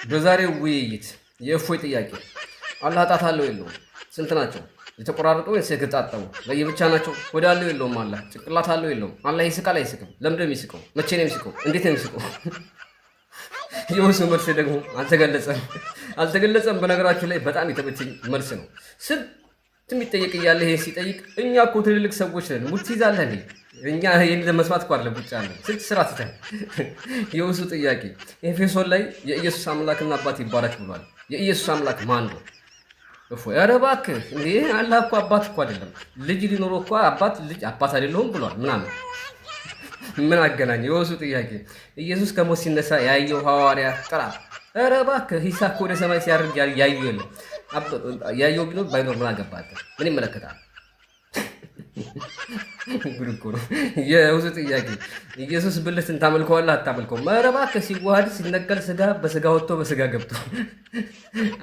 በዛሬው ውይይት የእፎይ ጥያቄ አላህ ጣት አለው የለውም? ስንት ናቸው? የተቆራረጡ ወይስ የተገጣጠሙ? ለየብቻ ናቸው? ሆድ አለው የለውም? አላህ ጭንቅላት አለው የለውም? አላህ ይስቃል አይስቅም? ለምንድን ነው የሚስቀው? መቼ ነው የሚስቀው? እንዴት ነው የሚስቀው? የውሱ መልስ ደግሞ አልተገለጸም። በነገራችን ላይ በጣም የተመቸኝ መልስ ነው። ስንት የሚጠየቅ እያለ ይሄን ሲጠይቅ እኛ እኮ ትልልቅ ሰዎች ነን፣ ሙድ ትይዛለህ እንዴ? እኛ ይህን ለመስማት እኮ አይደለም ቁጭ ያለ ስንት ስራ ትተን። የውሱ ጥያቄ ኤፌሶን ላይ የኢየሱስ አምላክና አባት ይባረክ ብሏል። የኢየሱስ አምላክ ማን ነው? እፎይ ኧረ እባክህ እንዴ! አላህ እኮ አባት እኮ አይደለም። ልጅ ሊኖረው እኮ ልጅ አባት አይደለሁም ብሏል ምናምን። ምን አገናኝ? የውሱ ጥያቄ ኢየሱስ ከሞት ሲነሳ ያየው ሐዋርያ ጥራ። ኧረ እባክህ ኢሳ እኮ ወደ ሰማይ ሲያርግ ያየው የለም። ያየው ቢኖር ባይኖር ምን አገባህ? ምን ይመለከታል? ጉድ እኮ ነው። የውሱ ጥያቄ ኢየሱስ ብልትን ታመልከዋለህ አታመልከውም? ኧረ እባክህ ሲዋሃድ ሲነቀል ስጋ በስጋ ወጥቶ በስጋ ገብቶ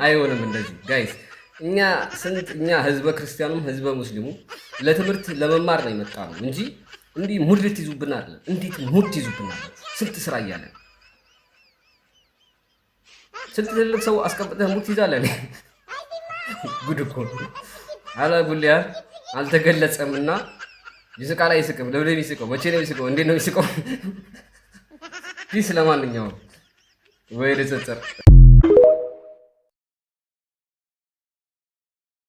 አይሆንም እንደዚህ ጋይስ። እኛ ህዝበ ክርስቲያኑም ህዝበ ሙስሊሙ ለትምህርት ለመማር ነው የመጣ ነው እንጂ እንዲህ ሙድ ልትይዙብን አይደለም። እንዴት ሙድ ትይዙብናል? ስንት ስራ እያለን ስንት ትልቅ ሰው አስቀምጠህ ሙድ ትይዛለህ። ጉድ እኮ ነው። አለ ጉልያ አልተገለጸምና ይስቃል አይስቅም? ለምን የሚስቀው? መቼ ነው የሚስቀው? እንዴት ነው የሚስቀው? ፒስ ለማንኛውም ወይ ልጸጸር